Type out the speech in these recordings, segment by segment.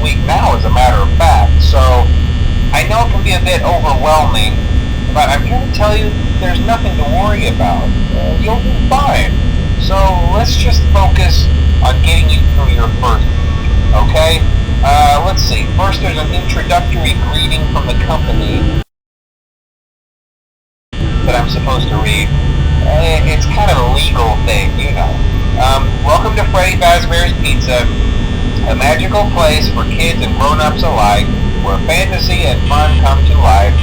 week now, as a matter of fact. So I know it can be a bit overwhelming, but I'm here to tell you there's nothing to worry about. You'll be fine. So let's just focus on getting you through your first week, okay? Let's see. First, there's an introductory greeting from the company that I'm supposed to read. It's kind of a legal thing, you know. Welcome to Freddy Fazbear's Pizza, a magical place for kids and grown-ups alike, where fantasy and fun come to life.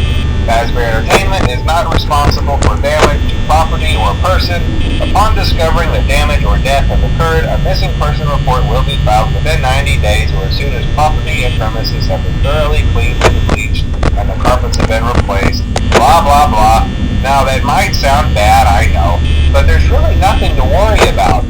Fazbear Entertainment is not responsible for damage to property or person. Upon discovering that damage or death has occurred, a missing person report will be filed within 90 days or as soon as property and premises have been thoroughly cleaned and bleached and the carpets have been replaced. Blah, blah, blah. Now, that might sound bad, I know, but there's really nothing to worry about.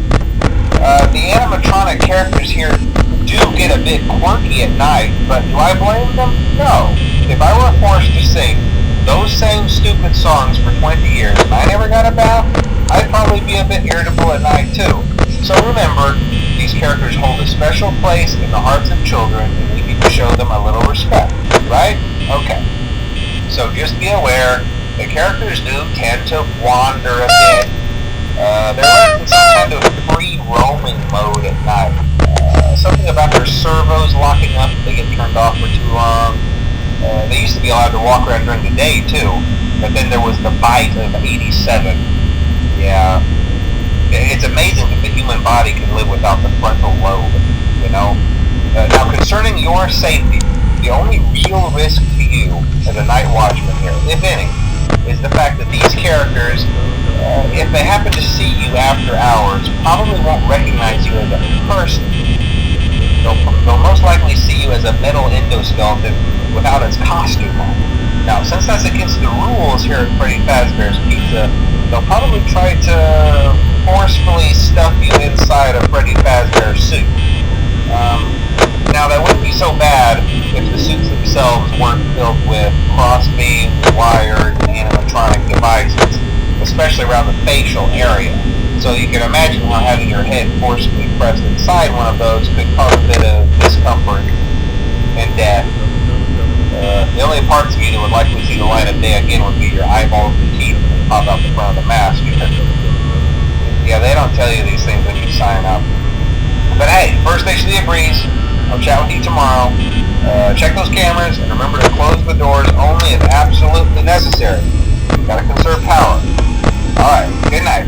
The animatronic characters here do get a bit quirky at night, but do I blame them? No. If I were forced to sing those same stupid songs for 20 years and I never got a bath, I'd probably be a bit irritable at night too. So remember, these characters hold a special place in the hearts of children and we need to show them a little respect, right? Okay. So just be aware, the characters do tend to wander a bit. They're left in some kind of free roaming mode at night. Something about their servos locking up if they get turned off for too long. They used to be allowed to walk around during the day too, but then there was the bite of 87. Yeah, it's amazing that the human body can live without the frontal lobe, you know? Now concerning your safety, the only real risk to you as a night watchman here, if any, is the fact that these characters, if they happen to see you after hours, probably won't recognize you as a person. They'll most likely see you as a metal endoskeleton without its costume on. Now, since that's against the rules here at Freddy Fazbear's Pizza, they'll probably try to forcefully stuff you inside a Freddy Fazbear suit. Now, that wouldn't be so bad if the suits themselves weren't filled with cross-beam, wired, animatronic devices, especially around the facial area. So you can imagine how having your head forcibly pressed inside one of those could cause a bit of discomfort and death. The only parts of you that would likely see the light of day again would be your eyeballs and teeth that pop out the front of the mask. Yeah, they don't tell you these things when you sign up. But hey, first station of the breeze. I'll chat with you tomorrow. Check those cameras and remember to close the doors only if absolutely necessary. Gotta conserve power. Alright, good night.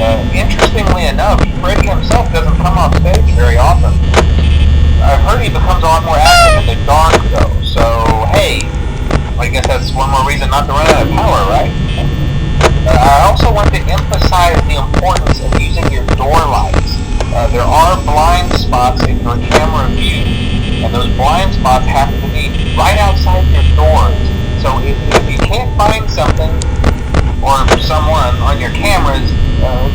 Interestingly enough, Freddy himself doesn't come off stage very often. I've heard he becomes a lot more active in the dark, though, so hey, I guess that's one more reason not to run out of power, right? I also want to emphasize the importance of using your door lights. There are blind spots in your camera view, and those blind spots happen to be right outside your doors. So if you can't find something or someone on your cameras,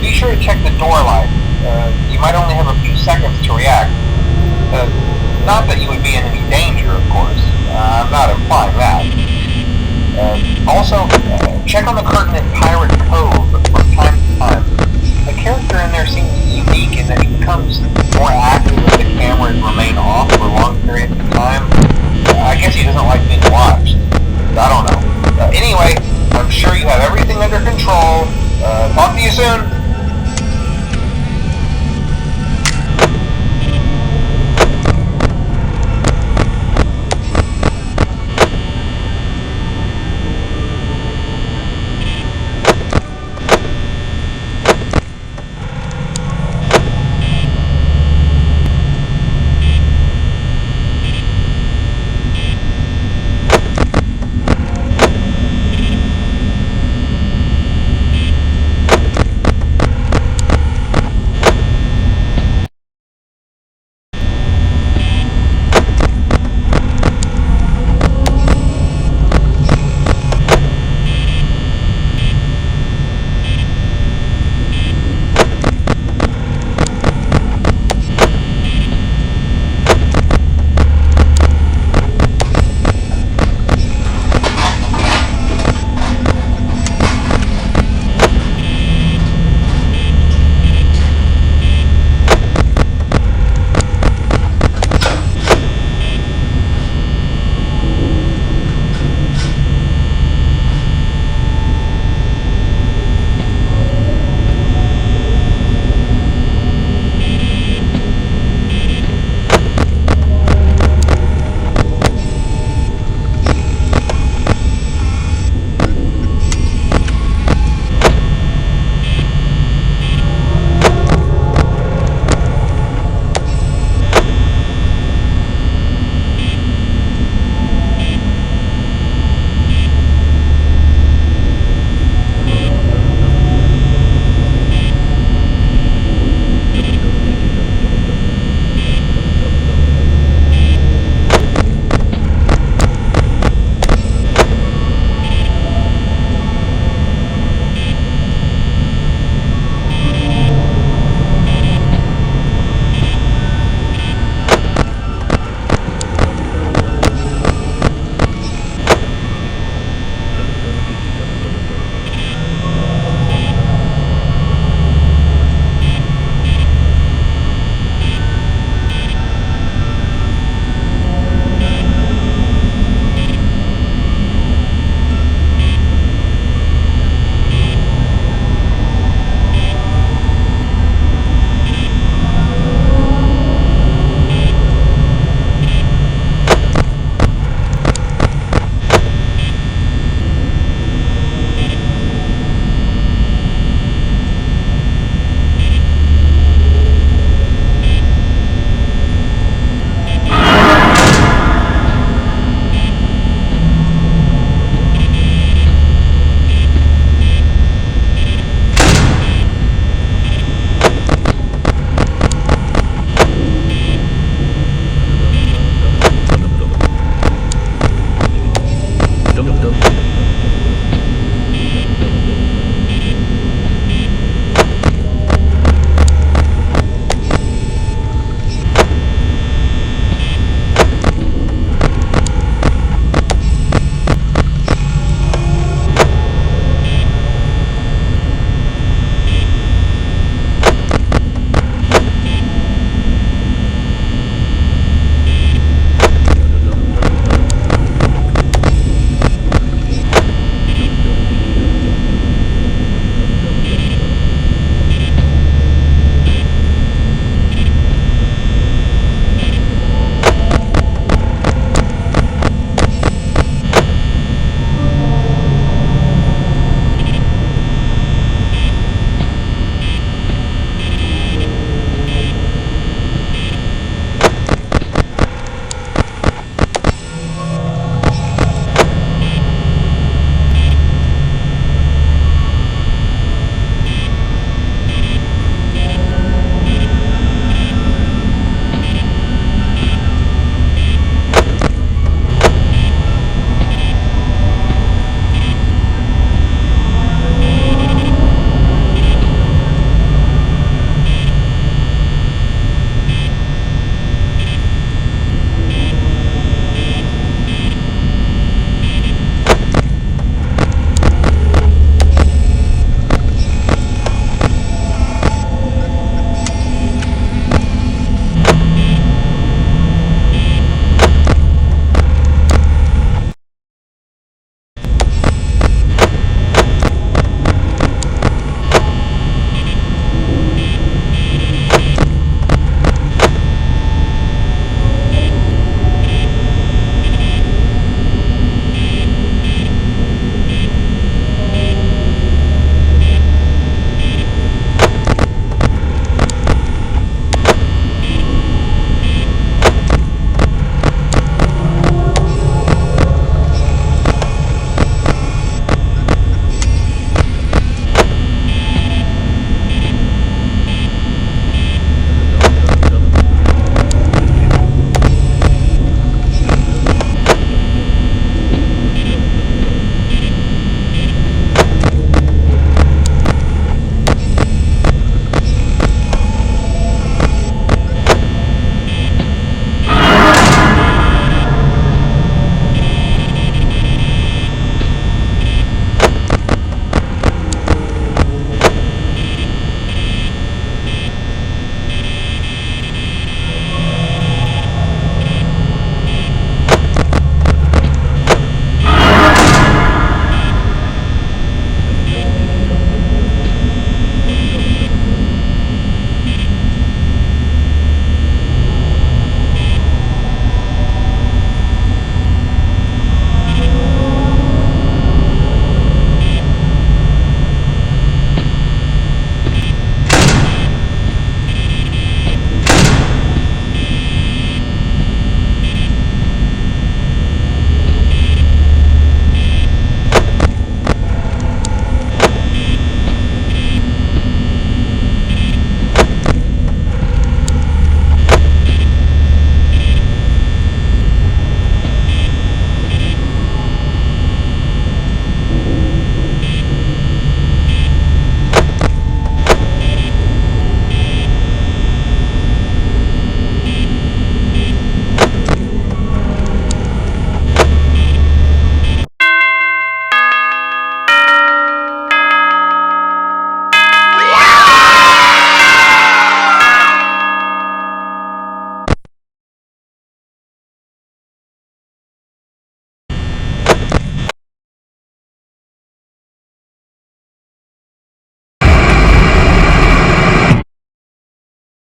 be sure to check the door light. You might only have a few seconds to react. Not that you would be in any danger, of course. I'm not implying that. Also, check on the curtain in Pirate Cove from time to time. The character in there seems unique in that he becomes more active if the cameras remain off for long periods of time. I guess he doesn't like being watched. I don't know. Anyway, I'm sure you have everything under control. Talk to you soon.